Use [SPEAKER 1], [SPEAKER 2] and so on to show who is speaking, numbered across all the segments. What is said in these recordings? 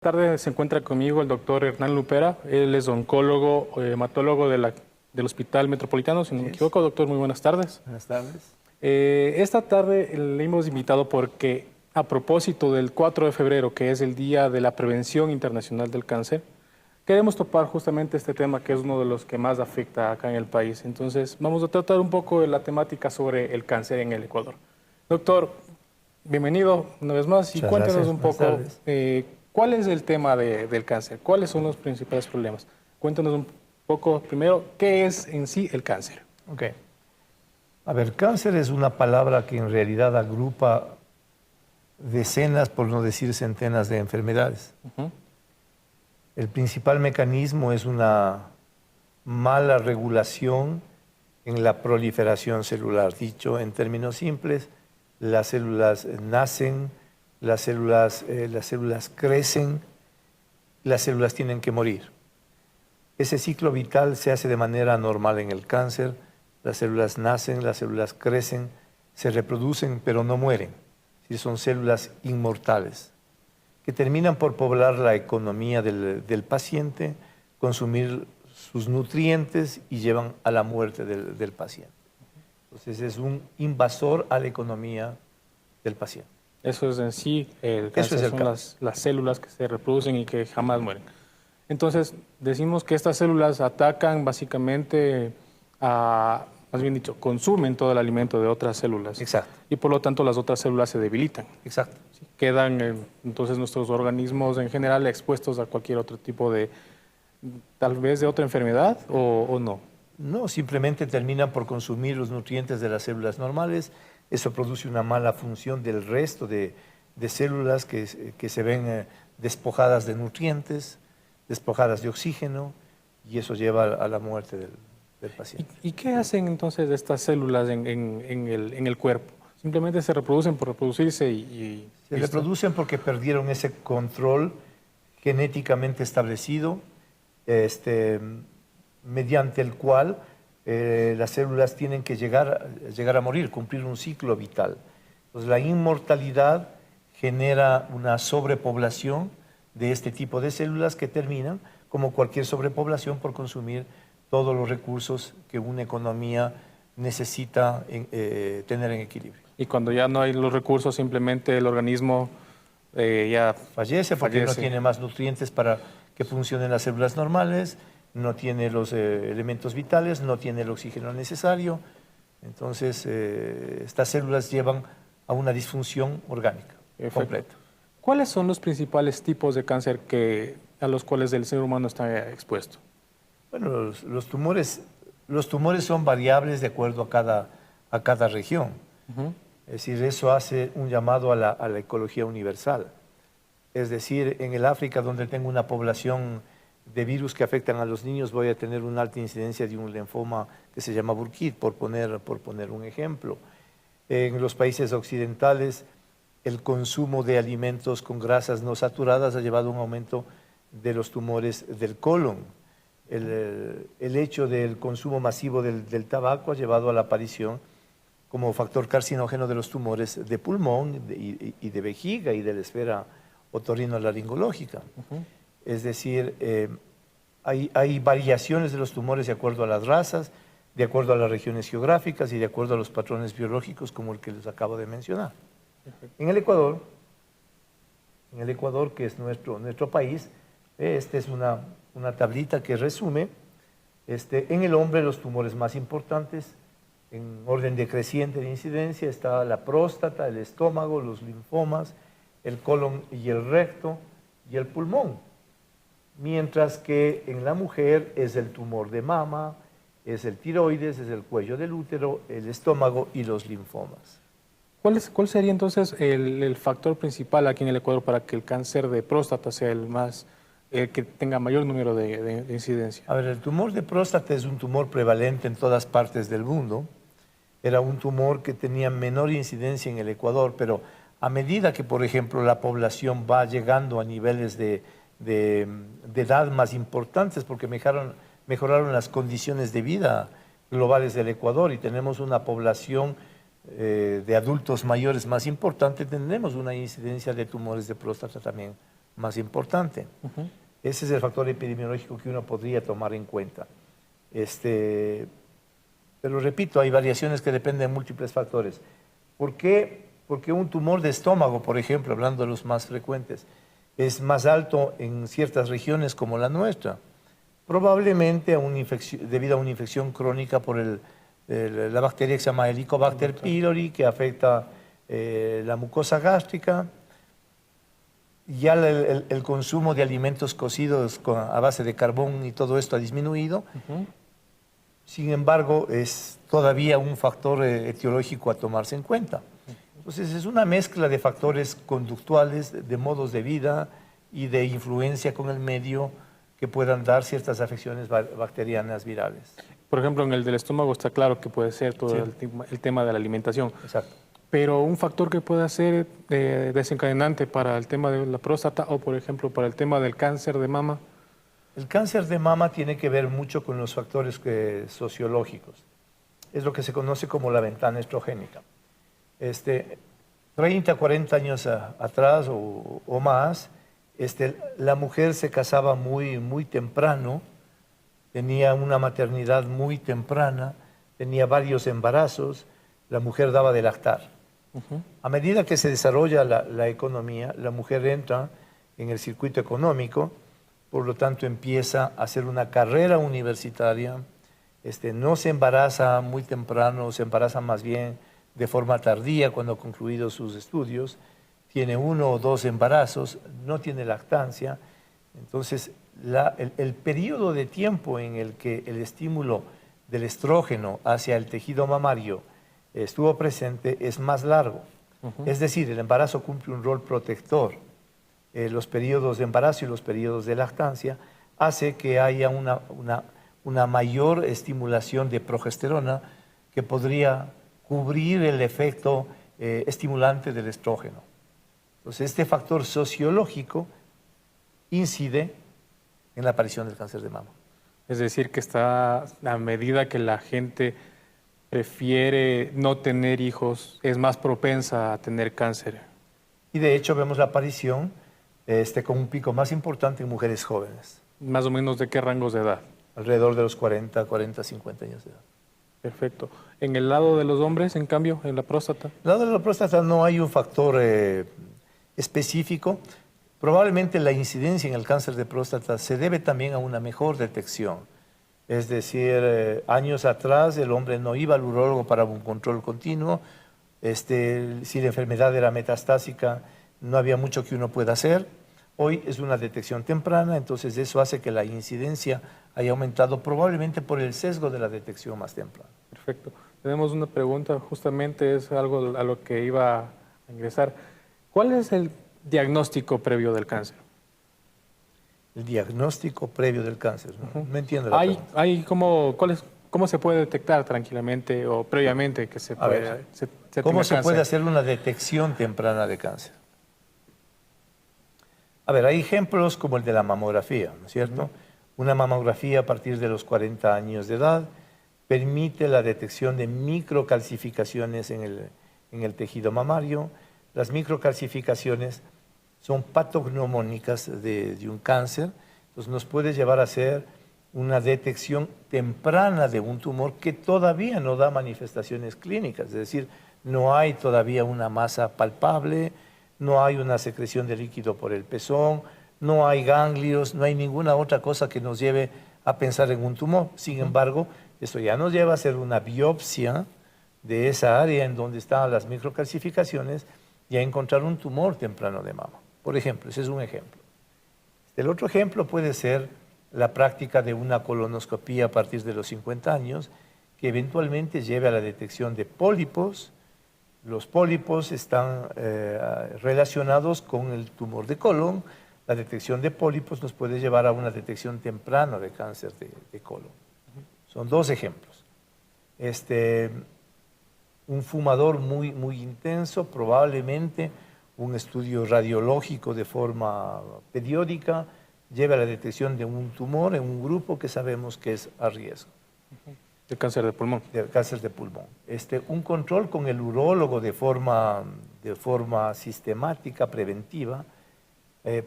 [SPEAKER 1] Esta tarde se encuentra conmigo el doctor Hernán Lupera. Él es oncólogo, hematólogo del Hospital Metropolitano, si no me equivoco. Doctor, muy buenas tardes.
[SPEAKER 2] Buenas tardes.
[SPEAKER 1] Esta tarde le hemos invitado porque a propósito del 4 de febrero, que es el Día de la Prevención Internacional del Cáncer, queremos topar justamente este tema que es uno de los que más afecta acá en el país. Entonces, vamos a tratar un poco de la temática sobre el cáncer en el Ecuador. Doctor, bienvenido una vez más y
[SPEAKER 2] Muchas
[SPEAKER 1] cuéntenos
[SPEAKER 2] gracias.
[SPEAKER 1] un
[SPEAKER 2] Buenas
[SPEAKER 1] poco
[SPEAKER 2] tardes.
[SPEAKER 1] cuál es el tema del cáncer, cuáles son los principales problemas. Cuéntanos un poco primero qué es en sí el cáncer.
[SPEAKER 2] Ok. A ver, cáncer es una palabra que en realidad agrupa decenas, por no decir centenas de enfermedades. El principal mecanismo es una mala regulación en la proliferación celular. Dicho en términos simples, las células nacen, las células crecen, las células tienen que morir. Ese ciclo vital se hace de manera normal en el cáncer. Las células nacen, las células crecen, se reproducen, pero no mueren. Son células inmortales que terminan por poblar la economía del paciente, consumir sus nutrientes y llevan a la muerte del paciente. Entonces es un invasor a la economía del paciente.
[SPEAKER 1] Eso es en sí el cáncer,
[SPEAKER 2] Eso es el
[SPEAKER 1] son
[SPEAKER 2] cáncer.
[SPEAKER 1] las células que se reproducen y que jamás mueren. Entonces, decimos que estas células atacan básicamente más bien dicho, consumen todo el alimento de otras células.
[SPEAKER 2] Exacto.
[SPEAKER 1] Y por lo tanto las otras células se debilitan.
[SPEAKER 2] Exacto.
[SPEAKER 1] ¿Sí? Quedan entonces nuestros organismos en general expuestos a cualquier otro tipo de, tal vez de otra enfermedad o no.
[SPEAKER 2] No, simplemente terminan por consumir los nutrientes de las células normales. Eso produce una mala función del resto de células que se ven despojadas de nutrientes, despojadas de oxígeno, y eso lleva a la muerte del paciente.
[SPEAKER 1] ¿Y qué hacen entonces estas células en el cuerpo? Simplemente se reproducen por reproducirse
[SPEAKER 2] Se reproducen porque perdieron ese control genéticamente establecido, mediante el cual las células tienen que llegar a morir, cumplir un ciclo vital. Entonces, la inmortalidad genera una sobrepoblación de este tipo de células que terminan, como cualquier sobrepoblación, por consumir todos los recursos que una economía necesita tener en equilibrio.
[SPEAKER 1] Y cuando ya no hay los recursos, simplemente el organismo ya
[SPEAKER 2] fallece porque no tiene más nutrientes para que funcionen las células normales, no tiene los elementos vitales, no tiene el oxígeno necesario. Entonces, estas células llevan a una disfunción orgánica completa.
[SPEAKER 1] ¿Cuáles son los principales tipos de cáncer a los cuales el ser humano está expuesto?
[SPEAKER 2] Bueno, los tumores son variables de acuerdo a cada región. Es decir, eso hace un llamado a la ecología universal. Es decir, en el África, donde tengo una población de virus que afectan a los niños, voy a tener una alta incidencia de un linfoma que se llama Burkitt, por poner un ejemplo. En los países occidentales, el consumo de alimentos con grasas no saturadas ha llevado a un aumento de los tumores del colon. El hecho del consumo masivo del tabaco ha llevado a la aparición como factor carcinógeno de los tumores de pulmón y de vejiga y de la esfera otorrinolaringológica. Es decir, hay variaciones de los tumores de acuerdo a las razas, de acuerdo a las regiones geográficas y de acuerdo a los patrones biológicos como el que les acabo de mencionar. En el Ecuador, que es nuestro país, esta es una tablita que resume en el hombre los tumores más importantes en orden decreciente de incidencia. Está la próstata, el estómago, los linfomas, el colon y el recto y el pulmón. Mientras que en la mujer es el tumor de mama, es el tiroides, es el cuello del útero, el estómago y los linfomas.
[SPEAKER 1] ¿Cuál sería entonces el factor principal aquí en el Ecuador para que el cáncer de próstata sea el que tenga mayor número de incidencia?
[SPEAKER 2] A ver, el tumor de próstata es un tumor prevalente en todas partes del mundo. Era un tumor que tenía menor incidencia en el Ecuador, pero a medida que, por ejemplo, la población va llegando a niveles de edad más importantes, porque mejoraron las condiciones de vida globales del Ecuador y tenemos una población de adultos mayores más importante, tendremos una incidencia de tumores de próstata también más importante. Ese es el factor epidemiológico que uno podría tomar en cuenta. Pero repito, hay variaciones que dependen de múltiples factores. ¿Por qué? Porque un tumor de estómago, por ejemplo, hablando de los más frecuentes, es más alto en ciertas regiones como la nuestra. Probablemente debido a una infección crónica por la bacteria que se llama Helicobacter pylori, que afecta la mucosa gástrica. Ya el consumo de alimentos cocidos a base de carbón y todo esto ha disminuido. Sin embargo, es todavía un factor etiológico a tomarse en cuenta. Entonces, es una mezcla de factores conductuales, de modos de vida y de influencia con el medio que puedan dar ciertas afecciones bacterianas virales.
[SPEAKER 1] Por ejemplo, en el del estómago está claro que puede ser todo el tema de la alimentación.
[SPEAKER 2] Exacto.
[SPEAKER 1] Pero un factor que pueda ser desencadenante para el tema de la próstata o, por ejemplo, para el tema del cáncer de mama.
[SPEAKER 2] El cáncer de mama tiene que ver mucho con los factores sociológicos. Es lo que se conoce como la ventana estrogénica. 30, 40 años atrás o más, la mujer se casaba muy temprano, tenía una maternidad muy temprana, tenía varios embarazos, la mujer daba de lactar. A medida que se desarrolla la economía, la mujer entra en el circuito económico, por lo tanto empieza a hacer una carrera universitaria, no se embaraza muy temprano, se embaraza más bien de forma tardía cuando ha concluido sus estudios, tiene 1 o 2 embarazos, no tiene lactancia. Entonces, el periodo de tiempo en el que el estímulo del estrógeno hacia el tejido mamario estuvo presente es más largo. Es decir, el embarazo cumple un rol protector. Los periodos de embarazo y los periodos de lactancia hace que haya una mayor estimulación de progesterona que podría cubrir el efecto estimulante del estrógeno. Entonces, este factor sociológico incide en la aparición del cáncer de mama.
[SPEAKER 1] Es decir, que está a medida que la gente prefiere no tener hijos, es más propensa a tener cáncer.
[SPEAKER 2] Y de hecho vemos la aparición con un pico más importante en mujeres jóvenes.
[SPEAKER 1] ¿Más o menos de qué rangos de edad?
[SPEAKER 2] Alrededor de los 40, 50 años de edad.
[SPEAKER 1] Perfecto. ¿En el lado de los hombres, en cambio, en la próstata?
[SPEAKER 2] En el lado de la próstata no hay un factor específico. Probablemente la incidencia en el cáncer de próstata se debe también a una mejor detección. Es decir, años atrás el hombre no iba al urólogo para un control continuo. Si la enfermedad era metastásica, no había mucho que uno pueda hacer. Hoy es una detección temprana, entonces eso hace que la incidencia haya aumentado probablemente por el sesgo de la detección más temprana.
[SPEAKER 1] Perfecto. Tenemos una pregunta, justamente es algo a lo que iba a ingresar. ¿Cuál es el diagnóstico previo del cáncer?
[SPEAKER 2] El diagnóstico previo del cáncer, ¿no? No entiendo la pregunta.
[SPEAKER 1] ¿Cómo se puede detectar tranquilamente o previamente que se puede
[SPEAKER 2] ¿Cómo se puede hacer una detección temprana de cáncer? A ver, hay ejemplos como el de la mamografía, ¿no es cierto? Una mamografía a partir de los 40 años de edad permite la detección de microcalcificaciones en el tejido mamario. Las microcalcificaciones son patognomónicas de un cáncer, entonces nos puede llevar a hacer una detección temprana de un tumor que todavía no da manifestaciones clínicas, es decir, no hay todavía una masa palpable, no hay una secreción de líquido por el pezón, no hay ganglios, no hay ninguna otra cosa que nos lleve a pensar en un tumor. Sin embargo, esto ya nos lleva a hacer una biopsia de esa área en donde están las microcalcificaciones y a encontrar un tumor temprano de mama. Por ejemplo, ese es un ejemplo. El otro ejemplo puede ser la práctica de una colonoscopía a partir de los 50 años, que eventualmente lleve a la detección de pólipos. Los pólipos están relacionados con el tumor de colon. La detección de pólipos nos puede llevar a una detección temprana de cáncer de colon. Son 2 ejemplos. Un fumador muy intenso, probablemente un estudio radiológico de forma periódica lleva a la detección de un tumor en un grupo que sabemos que es a riesgo.
[SPEAKER 1] ¿De cáncer de pulmón?
[SPEAKER 2] De cáncer de pulmón. Un control con el urólogo de forma sistemática, preventiva,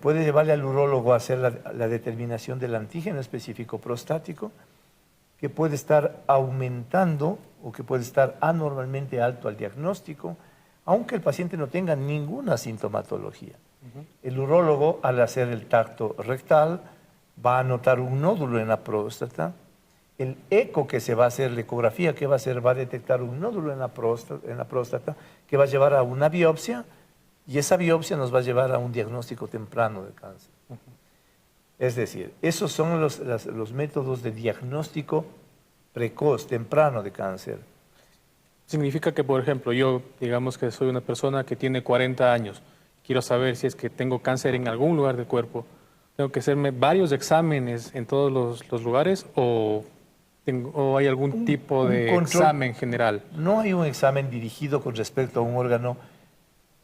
[SPEAKER 2] puede llevarle al urólogo a hacer la determinación del antígeno específico prostático, que puede estar aumentando o que puede estar anormalmente alto al diagnóstico, aunque el paciente no tenga ninguna sintomatología. El urólogo, al hacer el tacto rectal, va a notar un nódulo en la próstata. El eco que se va a hacer, la ecografía que va a hacer, va a detectar un nódulo en la próstata que va a llevar a una biopsia, y esa biopsia nos va a llevar a un diagnóstico temprano de cáncer. Es decir, esos son los métodos de diagnóstico precoz, temprano de cáncer.
[SPEAKER 1] Significa que, por ejemplo, yo, digamos que soy una persona que tiene 40 años, quiero saber si es que tengo cáncer en algún lugar del cuerpo, ¿tengo que hacerme varios exámenes en todos los lugares o hay algún tipo de examen general?
[SPEAKER 2] No hay un examen dirigido con respecto a un órgano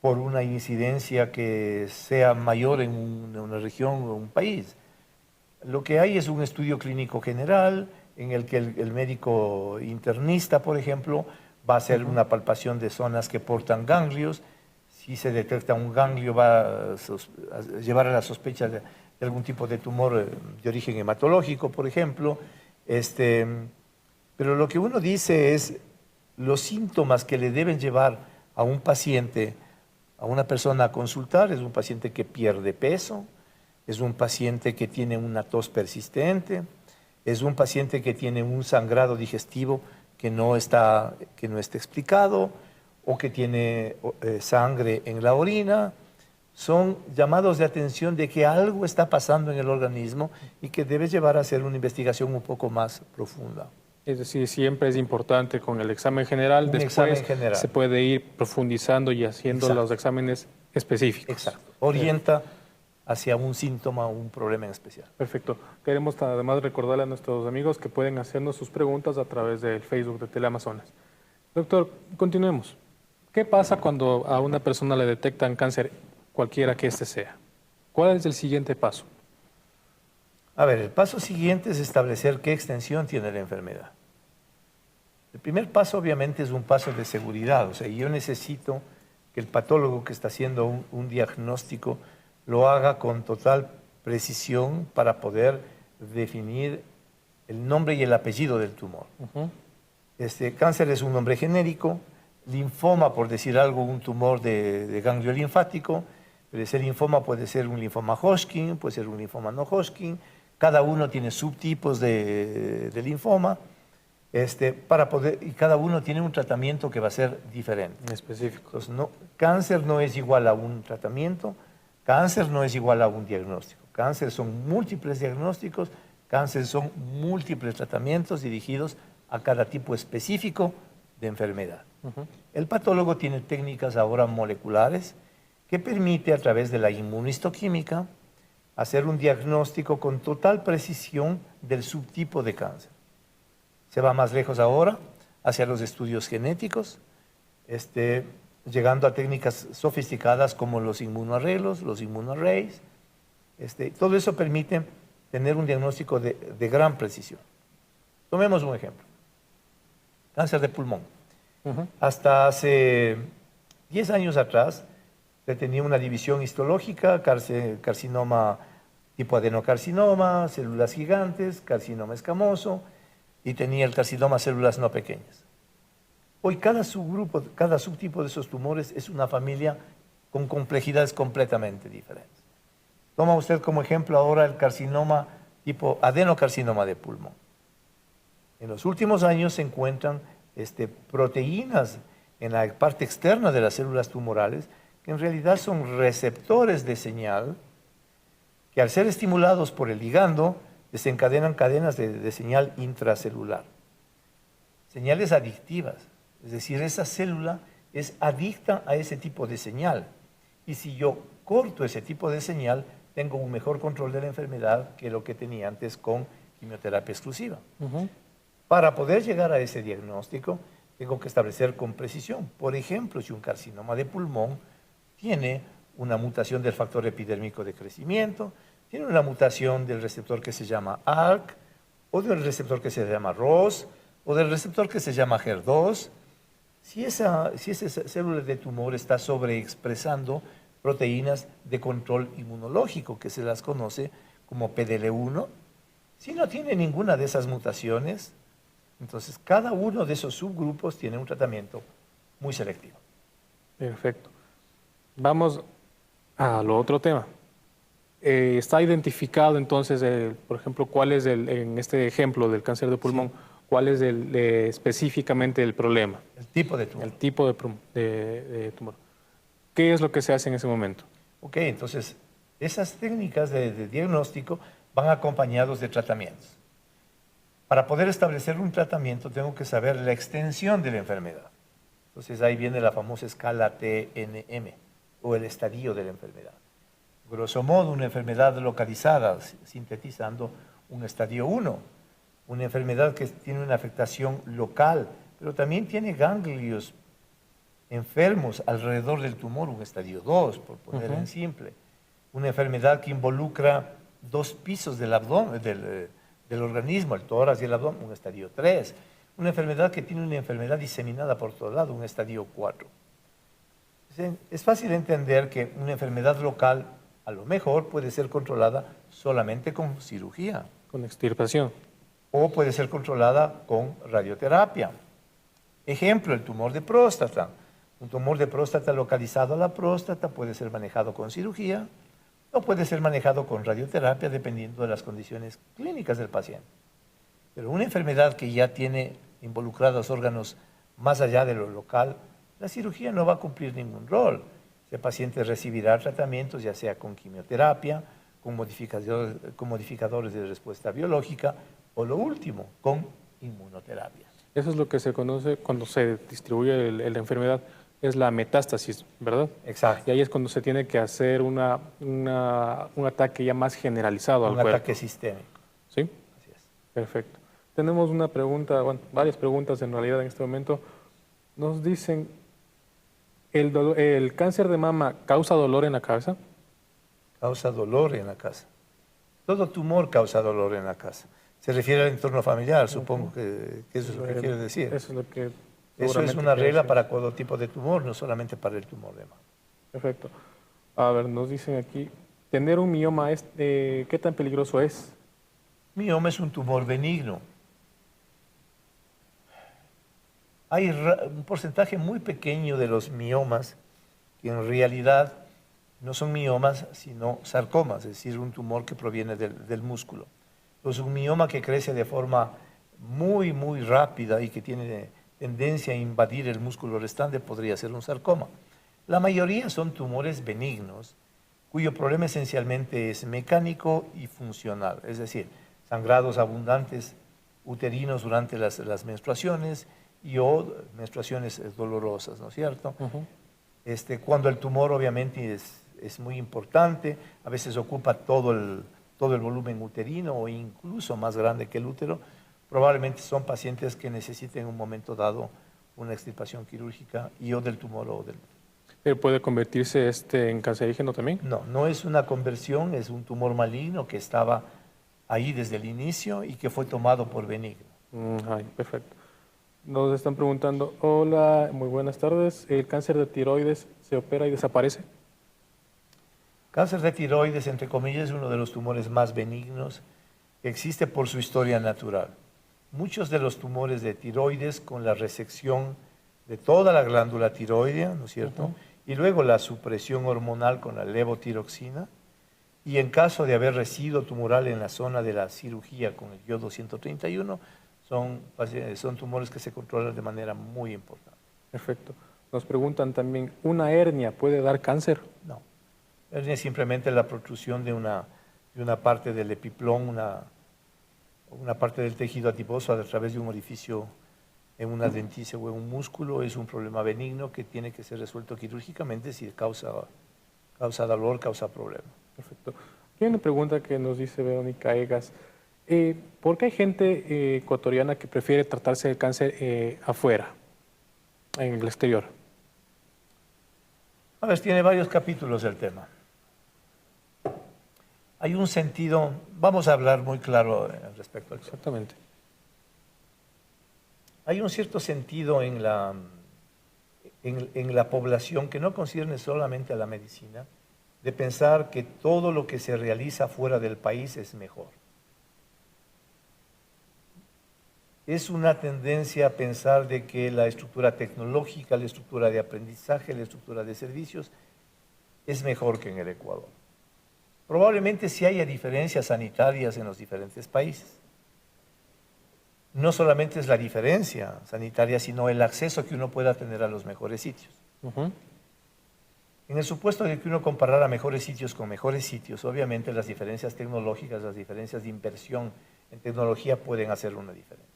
[SPEAKER 2] por una incidencia que sea mayor en una región o un país. Lo que hay es un estudio clínico general en el que el médico internista, por ejemplo, va a hacer una palpación de zonas que portan ganglios. Si se detecta un ganglio, va a llevar a la sospecha de algún tipo de tumor de origen hematológico, por ejemplo. Pero lo que uno dice es los síntomas que le deben llevar a un paciente, a una persona a consultar. Es un paciente que pierde peso, es un paciente que tiene una tos persistente, es un paciente que tiene un sangrado digestivo que no está explicado, o que tiene sangre en la orina. Son llamados de atención de que algo está pasando en el organismo y que debe llevar a hacer una investigación un poco más profunda.
[SPEAKER 1] Es decir, siempre es importante con el examen general, después se puede ir profundizando y haciendo los exámenes específicos.
[SPEAKER 2] Exacto. Orienta hacia un síntoma o un problema en especial.
[SPEAKER 1] Perfecto. Queremos además recordarle a nuestros amigos que pueden hacernos sus preguntas a través del Facebook de Teleamazonas. Doctor, continuemos. ¿Qué pasa cuando a una persona le detectan cáncer, cualquiera que éste sea? ¿Cuál es el siguiente paso?
[SPEAKER 2] A ver, el paso siguiente es establecer qué extensión tiene la enfermedad. El primer paso obviamente es un paso de seguridad. O sea, yo necesito que el patólogo que está haciendo un diagnóstico lo haga con total precisión para poder definir el nombre y el apellido del tumor. Cáncer es un nombre genérico. Linfoma, por decir algo, un tumor de ganglio linfático. Pero ese linfoma puede ser un linfoma Hodgkin, puede ser un linfoma no Hodgkin. Cada uno tiene subtipos de linfoma. Y cada uno tiene un tratamiento que va a ser diferente.
[SPEAKER 1] Específico.
[SPEAKER 2] Entonces, cáncer no es igual a un tratamiento, cáncer no es igual a un diagnóstico. Cáncer son múltiples diagnósticos, cáncer son múltiples tratamientos dirigidos a cada tipo específico de enfermedad. El patólogo tiene técnicas ahora moleculares que permite a través de la inmunohistoquímica hacer un diagnóstico con total precisión del subtipo de cáncer. Se va más lejos ahora, hacia los estudios genéticos, llegando a técnicas sofisticadas como los inmunoarreglos, los inmunoarrays. Todo eso permite tener un diagnóstico de gran precisión. Tomemos un ejemplo. Cáncer de pulmón. Hasta hace 10 años atrás se tenía una división histológica, carcinoma tipo adenocarcinoma, células gigantes, carcinoma escamoso, y tenía el carcinoma células no pequeñas. Hoy cada subgrupo, cada subtipo de esos tumores es una familia con complejidades completamente diferentes. Toma usted como ejemplo ahora el carcinoma tipo adenocarcinoma de pulmón. En los últimos años se encuentran proteínas en la parte externa de las células tumorales que en realidad son receptores de señal que al ser estimulados por el ligando desencadenan cadenas de señal intracelular. Señales adictivas, es decir, esa célula es adicta a ese tipo de señal. Y si yo corto ese tipo de señal, tengo un mejor control de la enfermedad que lo que tenía antes con quimioterapia exclusiva. Para poder llegar a ese diagnóstico, tengo que establecer con precisión. Por ejemplo, si un carcinoma de pulmón tiene una mutación del factor epidérmico de crecimiento, tiene una mutación del receptor que se llama ALK, o del receptor que se llama ROS, o del receptor que se llama HER2. Si esa célula de tumor está sobreexpresando proteínas de control inmunológico, que se las conoce como PDL1. Si no tiene ninguna de esas mutaciones, entonces cada uno de esos subgrupos tiene un tratamiento muy selectivo.
[SPEAKER 1] Perfecto. Vamos al otro tema. Está identificado entonces, por ejemplo, cuál es en este ejemplo del cáncer de pulmón, cuál es específicamente el problema.
[SPEAKER 2] El tipo de tumor.
[SPEAKER 1] El tipo de tumor. ¿Qué es lo que se hace en ese momento?
[SPEAKER 2] Ok, entonces esas técnicas de diagnóstico van acompañados de tratamientos. Para poder establecer un tratamiento tengo que saber la extensión de la enfermedad. Entonces ahí viene la famosa escala TNM o el estadio de la enfermedad. Grosso modo, una enfermedad localizada, sintetizando un estadio 1, una enfermedad que tiene una afectación local, pero también tiene ganglios enfermos alrededor del tumor, un estadio 2, por poner en simple. Una enfermedad que involucra 2 pisos del abdomen, del organismo, el tórax y el abdomen, un estadio 3. Una enfermedad que tiene una enfermedad diseminada por todo lado, un estadio 4. Es fácil entender que una enfermedad local a lo mejor puede ser controlada solamente con cirugía.
[SPEAKER 1] Con extirpación.
[SPEAKER 2] O puede ser controlada con radioterapia. Ejemplo, el tumor de próstata. Un tumor de próstata localizado a la próstata puede ser manejado con cirugía o puede ser manejado con radioterapia dependiendo de las condiciones clínicas del paciente. Pero una enfermedad que ya tiene involucrados órganos más allá de lo local, la cirugía no va a cumplir ningún rol. El paciente recibirá tratamientos ya sea con quimioterapia, con modificadores de respuesta biológica o lo último, con inmunoterapia.
[SPEAKER 1] Eso es lo que se conoce cuando se distribuye la enfermedad, es la metástasis, ¿verdad?
[SPEAKER 2] Exacto.
[SPEAKER 1] Y ahí es cuando se tiene que hacer un ataque ya más generalizado al cuerpo.
[SPEAKER 2] Un ataque sistémico.
[SPEAKER 1] ¿Sí?
[SPEAKER 2] Así es.
[SPEAKER 1] Perfecto. Tenemos una pregunta, bueno, varias preguntas en realidad en este momento. Nos dicen, ¿el cáncer de mama causa dolor en la cabeza?
[SPEAKER 2] Causa dolor en la casa. Todo tumor causa dolor en la casa. Se refiere al entorno familiar, supongo que eso es lo que quiere decir.
[SPEAKER 1] Eso es lo que...
[SPEAKER 2] Eso es una regla para todo tipo de tumor, no solamente para el tumor de mama.
[SPEAKER 1] Perfecto. A ver, nos dicen aquí, ¿tener un mioma qué tan peligroso es?
[SPEAKER 2] Mioma es un tumor benigno. Hay un porcentaje muy pequeño de los miomas que en realidad no son miomas, sino sarcomas, es decir, un tumor que proviene del músculo. Entonces, un mioma que crece de forma muy, muy rápida y que tiene tendencia a invadir el músculo restante podría ser un sarcoma. La mayoría son tumores benignos, cuyo problema esencialmente es mecánico y funcional, es decir, sangrados abundantes uterinos durante las menstruaciones o menstruaciones dolorosas, ¿no es cierto? Cuando el tumor obviamente es muy importante, a veces ocupa todo el volumen uterino o incluso más grande que el útero, probablemente son pacientes que necesiten en un momento dado una extirpación quirúrgica o del tumor o del...
[SPEAKER 1] ¿Pero puede convertirse en cancerígeno también?
[SPEAKER 2] No, no es una conversión, es un tumor maligno que estaba ahí desde el inicio y que fue tomado por benigno.
[SPEAKER 1] Ay, perfecto. Nos están preguntando, hola, muy buenas tardes, ¿el cáncer de tiroides se opera y desaparece?
[SPEAKER 2] Cáncer de tiroides, entre comillas, es uno de los tumores más benignos que existe por su historia natural. Muchos de los tumores de tiroides con la resección de toda la glándula tiroidea, ¿no es cierto? Y luego la supresión hormonal con la levotiroxina. Y en caso de haber residuo tumoral en la zona de la cirugía con el yodo 131, son tumores que se controlan de manera muy importante.
[SPEAKER 1] Perfecto. Nos preguntan también, ¿una hernia puede dar cáncer?
[SPEAKER 2] No. Hernia es simplemente la protrusión de una parte del epiplón, una parte del tejido adiposo a través de un orificio en una denticia o en un músculo. Es un problema benigno que tiene que ser resuelto quirúrgicamente si causa dolor, causa problema.
[SPEAKER 1] Perfecto. Aquí hay una pregunta que nos dice Verónica Egas. ¿Por qué hay gente ecuatoriana que prefiere tratarse del cáncer afuera, en el exterior?
[SPEAKER 2] A ver, tiene varios capítulos el tema. Hay un sentido, vamos a hablar muy claro respecto al tema.
[SPEAKER 1] Exactamente.
[SPEAKER 2] Hay un cierto sentido en en la población, que no concierne solamente a la medicina, de pensar que todo lo que se realiza fuera del país es mejor. Es una tendencia a pensar de que la estructura tecnológica, la estructura de aprendizaje, la estructura de servicios es mejor que en el Ecuador. Probablemente sí haya diferencias sanitarias en los diferentes países. No solamente es la diferencia sanitaria, sino el acceso que uno pueda tener a los mejores sitios. En el supuesto de que uno comparara mejores sitios con mejores sitios, obviamente las diferencias tecnológicas, las diferencias de inversión en tecnología pueden hacer una diferencia.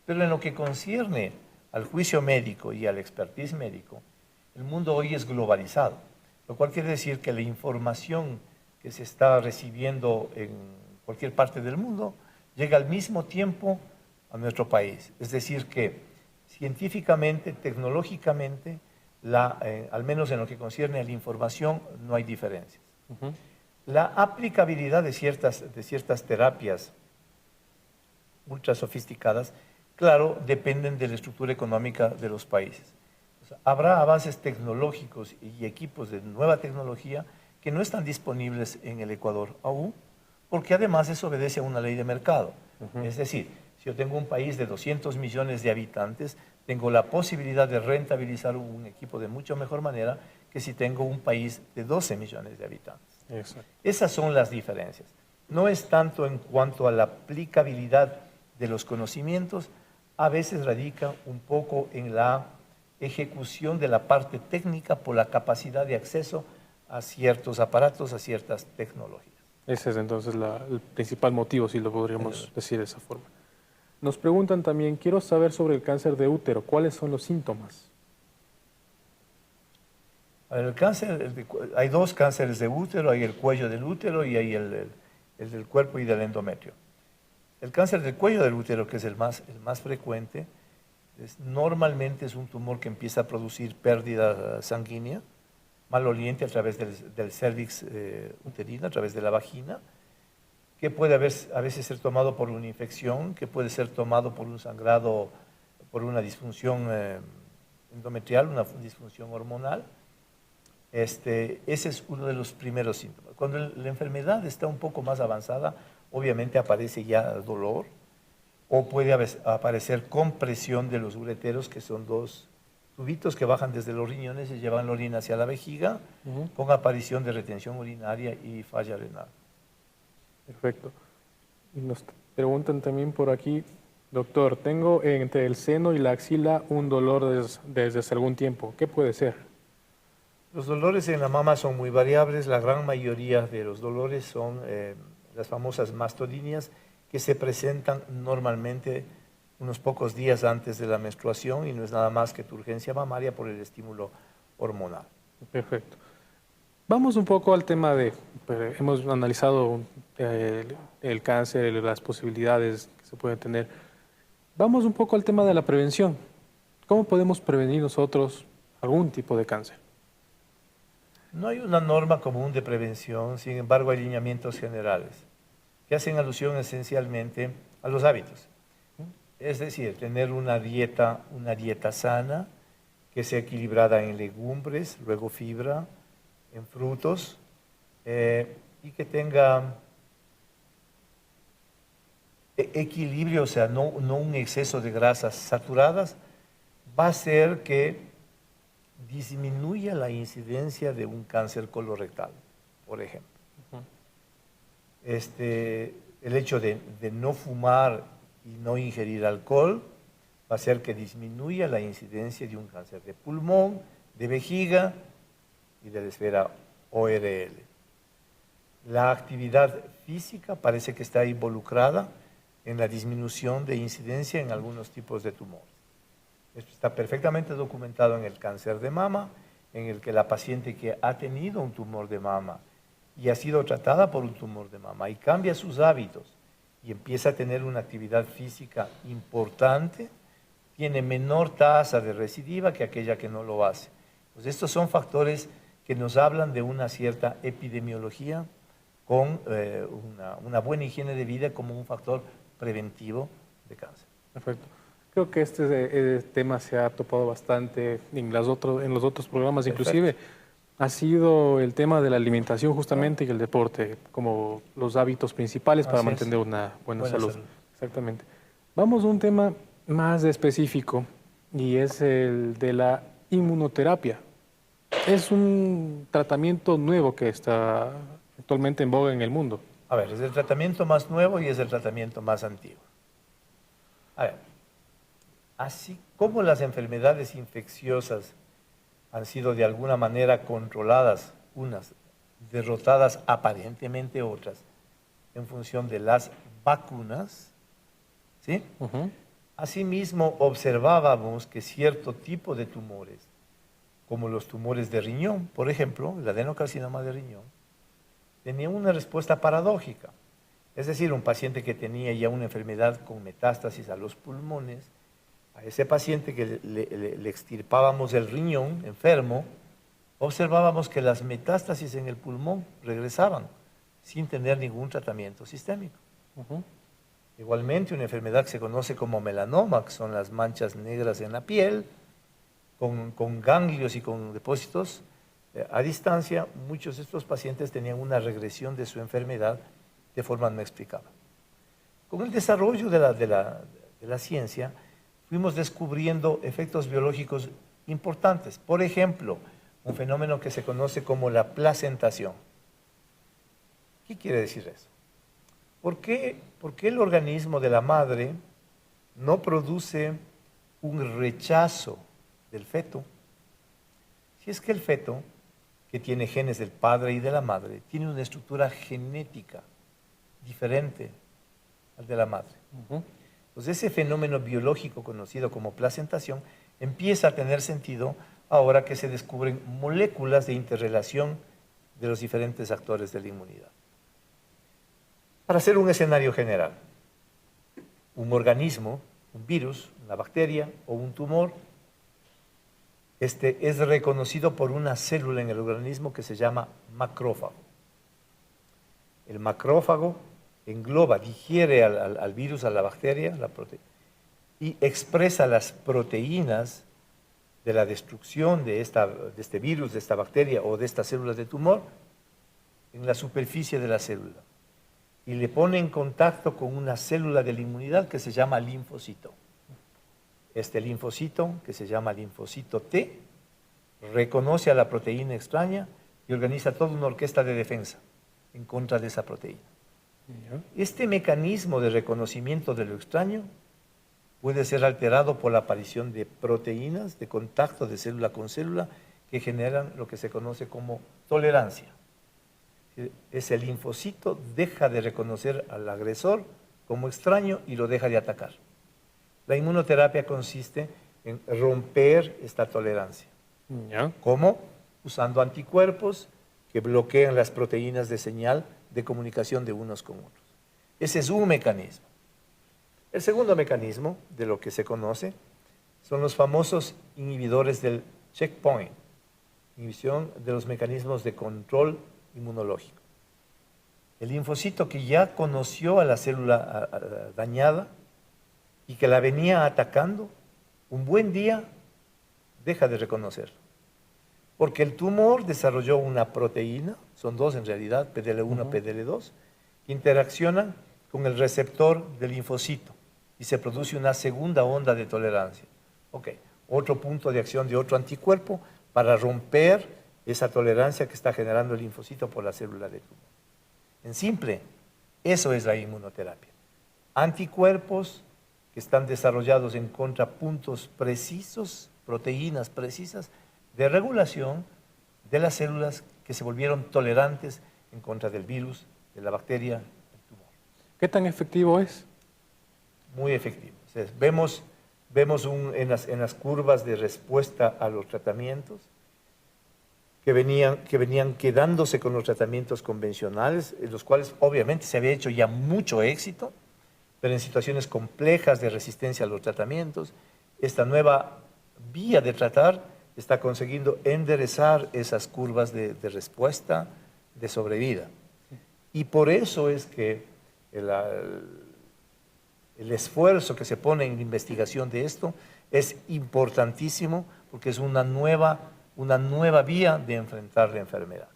[SPEAKER 2] Pero en lo que concierne al juicio médico y al expertise médico, el mundo hoy es globalizado, lo cual quiere decir que la información que se está recibiendo en cualquier parte del mundo llega al mismo tiempo a nuestro país. Es decir, que científicamente, tecnológicamente, al menos en lo que concierne a la información, no hay diferencias. La aplicabilidad de ciertas terapias ultra sofisticadas, claro, dependen de la estructura económica de los países. O sea, habrá avances tecnológicos y equipos de nueva tecnología que no están disponibles en el Ecuador aún, porque además eso obedece a una ley de mercado. Es decir, si yo tengo un país de 200 millones de habitantes, tengo la posibilidad de rentabilizar un equipo de mucho mejor manera que si tengo un país de 12 millones de habitantes. Exacto. Esas son las diferencias. No es tanto en cuanto a la aplicabilidad de los conocimientos, a veces radica un poco en la ejecución de la parte técnica por la capacidad de acceso a ciertos aparatos, a ciertas tecnologías.
[SPEAKER 1] Ese es entonces el principal motivo, si lo podríamos decir de esa forma. Nos preguntan también, quiero saber sobre el cáncer de útero, ¿cuáles son los síntomas?
[SPEAKER 2] El cáncer, hay dos cánceres de útero, hay el cuello del útero y hay el del cuerpo y del endometrio. El cáncer del cuello del útero, que es el más frecuente, normalmente es un tumor que empieza a producir pérdida sanguínea, maloliente a través del cervix uterino, a través de la vagina, que puede a veces ser tomado por una infección, que puede ser tomado por un sangrado, por una disfunción endometrial, una disfunción hormonal. Ese es uno de los primeros síntomas. Cuando la enfermedad está un poco más avanzada, obviamente aparece ya dolor, o puede aparecer compresión de los ureteros, que son dos tubitos que bajan desde los riñones y llevan la orina hacia la vejiga, con aparición de retención urinaria y falla renal.
[SPEAKER 1] Perfecto. Y nos preguntan también por aquí, doctor, tengo entre el seno y la axila un dolor desde hace algún tiempo. ¿Qué puede ser?
[SPEAKER 2] Los dolores en la mama son muy variables. La gran mayoría de los dolores son las famosas mastodinias, que se presentan normalmente unos pocos días antes de la menstruación y no es nada más que turgencia mamaria por el estímulo hormonal.
[SPEAKER 1] Perfecto. Vamos un poco al tema hemos analizado el cáncer, las posibilidades que se pueden tener. Vamos un poco al tema de la prevención. ¿Cómo podemos prevenir nosotros algún tipo de cáncer?
[SPEAKER 2] No hay una norma común de prevención, sin embargo hay lineamientos generales que hacen alusión esencialmente a los hábitos. Es decir, tener una dieta sana, que sea equilibrada en legumbres, luego fibra, en frutos, y que tenga equilibrio, o sea, no un exceso de grasas saturadas, va a hacer que disminuya la incidencia de un cáncer colorectal, por ejemplo. El hecho de no fumar y no ingerir alcohol va a hacer que disminuya la incidencia de un cáncer de pulmón, de vejiga y de la esfera ORL. La actividad física parece que está involucrada en la disminución de incidencia en algunos tipos de tumores. Esto está perfectamente documentado en el cáncer de mama, en el que la paciente que ha tenido un tumor de mama y ha sido tratada por un tumor de mama y cambia sus hábitos y empieza a tener una actividad física importante, tiene menor tasa de recidiva que aquella que no lo hace. Pues estos son factores que nos hablan de una cierta epidemiología con una buena higiene de vida como un factor preventivo de cáncer.
[SPEAKER 1] Perfecto. Creo que este tema se ha topado bastante en los otros programas, inclusive ha sido el tema de la alimentación justamente y el deporte como los hábitos principales para
[SPEAKER 2] Así es.
[SPEAKER 1] mantener una buena
[SPEAKER 2] Buena
[SPEAKER 1] salud.
[SPEAKER 2] salud.
[SPEAKER 1] Exactamente. Vamos a un tema más específico y es el de la inmunoterapia. Es un tratamiento nuevo que está actualmente en boga en el mundo.
[SPEAKER 2] A ver, es el tratamiento más nuevo y es el tratamiento más antiguo. A ver, así como las enfermedades infecciosas han sido de alguna manera controladas unas, derrotadas aparentemente otras, en función de las vacunas, ¿sí?
[SPEAKER 1] Ujú.
[SPEAKER 2] Asimismo, observábamos que cierto tipo de tumores, como los tumores de riñón, por ejemplo, el adenocarcinoma de riñón, tenía una respuesta paradójica. Es decir, un paciente que tenía ya una enfermedad con metástasis a los pulmones, a ese paciente que le extirpábamos el riñón enfermo, observábamos que las metástasis en el pulmón regresaban sin tener ningún tratamiento sistémico.
[SPEAKER 1] Ujú.
[SPEAKER 2] Igualmente, una enfermedad que se conoce como melanoma, que son las manchas negras en la piel, con ganglios y con depósitos a distancia, muchos de estos pacientes tenían una regresión de su enfermedad de forma no explicable. Con el desarrollo de la ciencia, fuimos descubriendo efectos biológicos importantes. Por ejemplo, un fenómeno que se conoce como la placentación. ¿Qué quiere decir eso? ¿Por qué el organismo de la madre no produce un rechazo del feto? Si es que el feto, que tiene genes del padre y de la madre, tiene una estructura genética diferente al de la madre.
[SPEAKER 1] Ujú.
[SPEAKER 2] Entonces ese fenómeno biológico conocido como placentación empieza a tener sentido ahora que se descubren moléculas de interrelación de los diferentes actores de la inmunidad. Para hacer un escenario general, un organismo, un virus, una bacteria o un tumor, es reconocido por una célula en el organismo que se llama macrófago. El macrófago engloba, digiere al virus, a la bacteria, y expresa las proteínas de la destrucción de este virus, de esta bacteria o de estas células de tumor en la superficie de la célula. Y le pone en contacto con una célula de la inmunidad que se llama linfocito. Este linfocito, que se llama linfocito T, reconoce a la proteína extraña y organiza toda una orquesta de defensa en contra de esa proteína.
[SPEAKER 1] Ya.
[SPEAKER 2] Este mecanismo de reconocimiento de lo extraño puede ser alterado por la aparición de proteínas de contacto de célula con célula que generan lo que se conoce como tolerancia. Ese linfocito deja de reconocer al agresor como extraño y lo deja de atacar. La inmunoterapia consiste en romper esta tolerancia.
[SPEAKER 1] Ya.
[SPEAKER 2] ¿Cómo? Usando anticuerpos que bloquean las proteínas de señal de comunicación de unos con otros. Ese es un mecanismo. El segundo mecanismo de lo que se conoce son los famosos inhibidores del checkpoint, inhibición de los mecanismos de control inmunológico. El linfocito que ya conoció a la célula dañada y que la venía atacando, un buen día deja de reconocerlo. Porque el tumor desarrolló una proteína, son dos en realidad, PDL1, PDL2, que interaccionan con el receptor del linfocito y se produce una segunda onda de tolerancia. Ok, otro punto de acción de otro anticuerpo para romper esa tolerancia que está generando el linfocito por la célula del tumor. En simple, eso es la inmunoterapia. Anticuerpos que están desarrollados en contrapuntos precisos, proteínas precisas, de regulación de las células que se volvieron tolerantes en contra del virus, de la bacteria, del tumor.
[SPEAKER 1] ¿Qué tan efectivo es?
[SPEAKER 2] Muy efectivo. O sea, vemos en las curvas de respuesta a los tratamientos que venían quedándose con los tratamientos convencionales, en los cuales obviamente se había hecho ya mucho éxito, pero en situaciones complejas de resistencia a los tratamientos, esta nueva vía de tratar está consiguiendo enderezar esas curvas de respuesta, de sobrevida. Y por eso es que el esfuerzo que se pone en la investigación de esto es importantísimo porque es una nueva vía de enfrentar la enfermedad.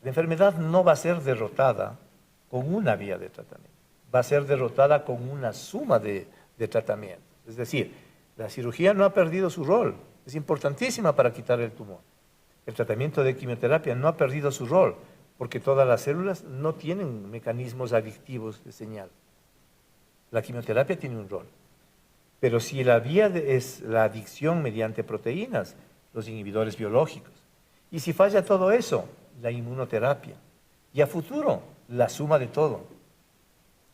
[SPEAKER 2] La enfermedad no va a ser derrotada con una vía de tratamiento, va a ser derrotada con una suma de tratamientos. Es decir, la cirugía no ha perdido su rol, es importantísima para quitar el tumor. El tratamiento de quimioterapia no ha perdido su rol, porque todas las células no tienen mecanismos adictivos de señal. La quimioterapia tiene un rol. Pero si la vía es la adicción mediante proteínas, los inhibidores biológicos, y si falla todo eso, la inmunoterapia, y a futuro, la suma de todo.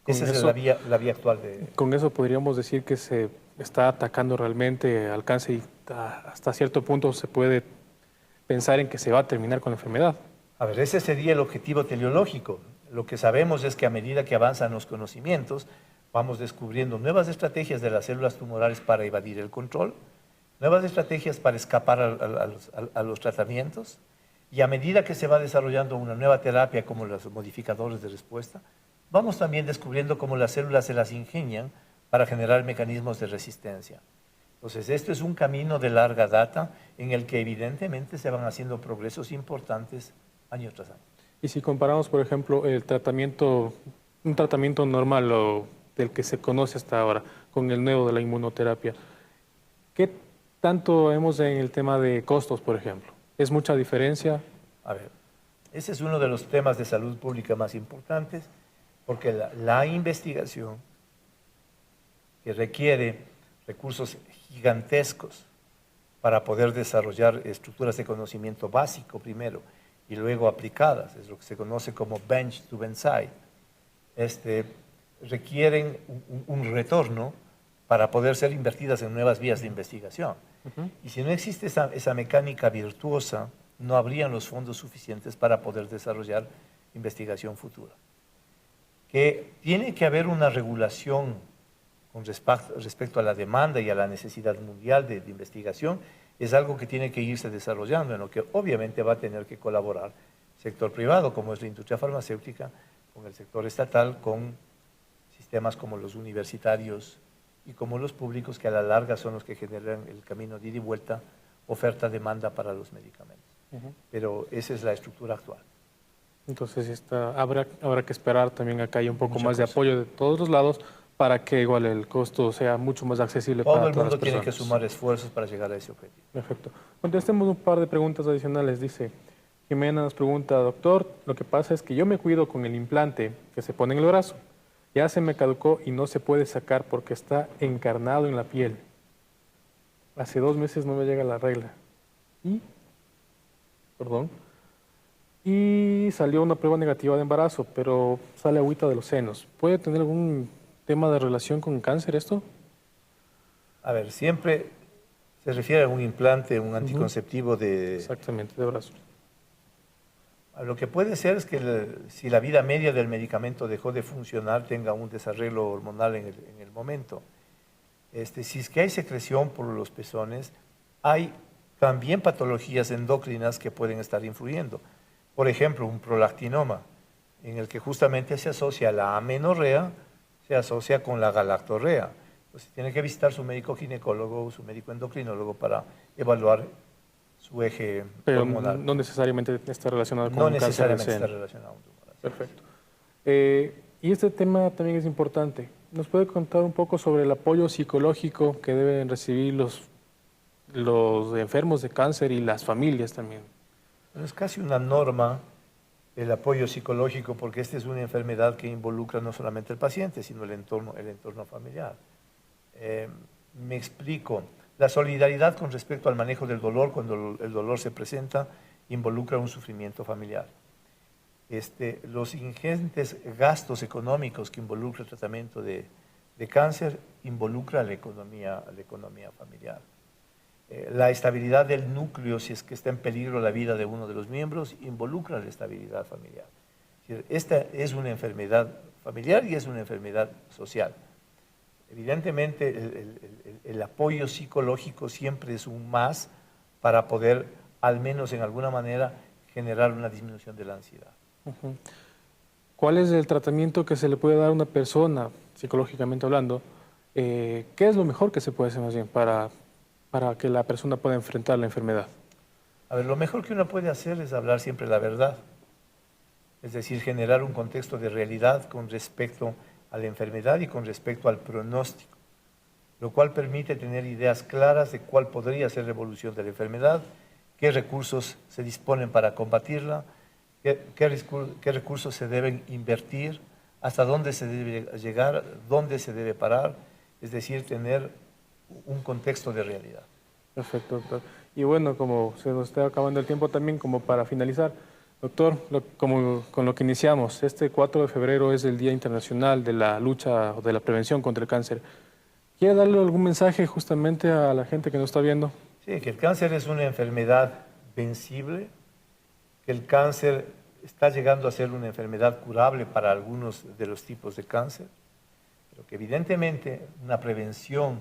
[SPEAKER 2] Esa es la vía actual.
[SPEAKER 1] Con eso podríamos decir que se está atacando realmente al cáncer y hasta cierto punto se puede pensar en que se va a terminar con la enfermedad.
[SPEAKER 2] A ver, ese sería el objetivo teleológico. Lo que sabemos es que a medida que avanzan los conocimientos, vamos descubriendo nuevas estrategias de las células tumorales para evadir el control, nuevas estrategias para escapar a los tratamientos, y a medida que se va desarrollando una nueva terapia como los modificadores de respuesta, vamos también descubriendo cómo las células se las ingenian para generar mecanismos de resistencia. Entonces, esto es un camino de larga data en el que evidentemente se van haciendo progresos importantes año tras año.
[SPEAKER 1] Y si comparamos, por ejemplo, el tratamiento, un tratamiento normal o del que se conoce hasta ahora, con el nuevo de la inmunoterapia, ¿qué tanto vemos en el tema de costos, por ejemplo? ¿Es mucha diferencia?
[SPEAKER 2] A ver, ese es uno de los temas de salud pública más importantes, porque la investigación que requiere recursos gigantescos para poder desarrollar estructuras de conocimiento básico primero y luego aplicadas, es lo que se conoce como bench to bedside, requieren un retorno para poder ser invertidas en nuevas vías de investigación. Y si no existe esa mecánica virtuosa, no habrían los fondos suficientes para poder desarrollar investigación futura. Que tiene que haber una regulación con respecto a la demanda y a la necesidad mundial de investigación, es algo que tiene que irse desarrollando, en lo que obviamente va a tener que colaborar el sector privado, como es la industria farmacéutica, con el sector estatal, con sistemas como los universitarios y como los públicos, que a la larga son los que generan el camino de ida y vuelta, oferta-demanda para los medicamentos. Pero esa es la estructura actual.
[SPEAKER 1] Entonces habrá que esperar también acá hay un poco más de apoyo de todos los lados para que igual el costo sea mucho más accesible para todas las personas.
[SPEAKER 2] Todo el mundo tiene que sumar esfuerzos para llegar a ese objetivo.
[SPEAKER 1] Perfecto. Contestemos un par de preguntas adicionales. Dice, Jimena nos pregunta, doctor, lo que pasa es que yo me cuido con el implante que se pone en el brazo. Ya se me caducó y no se puede sacar porque está encarnado en la piel. Hace 2 meses no me llega la regla. Y salió una prueba negativa de embarazo, pero sale agüita de los senos. ¿Puede tener algún tema de relación con cáncer esto?
[SPEAKER 2] A ver, siempre se refiere a un implante, un anticonceptivo de...
[SPEAKER 1] Exactamente, de brazo.
[SPEAKER 2] Lo que puede ser es que si la vida media del medicamento dejó de funcionar, tenga un desarreglo hormonal en el momento. Si es que hay secreción por los pezones, hay también patologías endocrinas que pueden estar influyendo. Por ejemplo, un prolactinoma, en el que justamente se asocia la amenorrea, se asocia con la galactorrea. Entonces tiene que visitar su médico ginecólogo o su médico endocrinólogo para evaluar su eje hormonal.
[SPEAKER 1] Pero no necesariamente está relacionado con
[SPEAKER 2] no
[SPEAKER 1] un cáncer de
[SPEAKER 2] necesariamente
[SPEAKER 1] seno.
[SPEAKER 2] está relacionado con un tumor.
[SPEAKER 1] Perfecto. Y este tema también es importante. ¿Nos puede contar un poco sobre el apoyo psicológico que deben recibir los enfermos de cáncer y las familias también?
[SPEAKER 2] Es casi una norma el apoyo psicológico, porque esta es una enfermedad que involucra no solamente al paciente, sino el entorno familiar. Me explico. La solidaridad con respecto al manejo del dolor, cuando el dolor se presenta, involucra un sufrimiento familiar. Los ingentes gastos económicos que involucra el tratamiento de cáncer involucra la economía familiar. La estabilidad del núcleo, si es que está en peligro la vida de uno de los miembros, involucra la estabilidad familiar. Esta es una enfermedad familiar y es una enfermedad social. Evidentemente, el apoyo psicológico siempre es un más para poder, al menos en alguna manera, generar una disminución de la ansiedad.
[SPEAKER 1] ¿Cuál es el tratamiento que se le puede dar a una persona psicológicamente hablando, ¿qué es lo mejor que se puede hacer más bien para que la persona pueda enfrentar la enfermedad?
[SPEAKER 2] A ver, lo mejor que uno puede hacer es hablar siempre la verdad, es decir, generar un contexto de realidad con respecto a la enfermedad y con respecto al pronóstico, lo cual permite tener ideas claras de cuál podría ser la evolución de la enfermedad, qué recursos se disponen para combatirla, qué recursos se deben invertir, hasta dónde se debe llegar, dónde se debe parar, es decir, tener un contexto de realidad.
[SPEAKER 1] Perfecto, doctor. Y bueno, como se nos está acabando el tiempo también, como para finalizar, doctor, como con lo que iniciamos, este 4 de febrero es el Día Internacional de la Lucha o de la Prevención contra el Cáncer. ¿Quiere darle algún mensaje justamente a la gente que nos está viendo?
[SPEAKER 2] Sí, que el cáncer es una enfermedad vencible, que el cáncer está llegando a ser una enfermedad curable para algunos de los tipos de cáncer, pero que evidentemente una prevención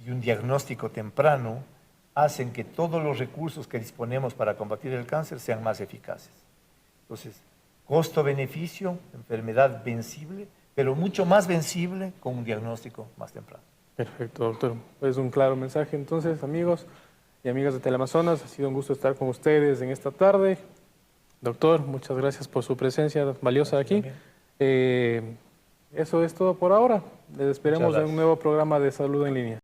[SPEAKER 2] y un diagnóstico temprano hacen que todos los recursos que disponemos para combatir el cáncer sean más eficaces. Entonces, costo-beneficio, enfermedad vencible, pero mucho más vencible con un diagnóstico más temprano.
[SPEAKER 1] Perfecto, doctor. Es un claro mensaje. Entonces, amigos y amigas de Teleamazonas, ha sido un gusto estar con ustedes en esta tarde. Doctor, muchas gracias por su presencia valiosa aquí. Eso es todo por ahora. Les esperemos en un nuevo programa de Salud en Línea.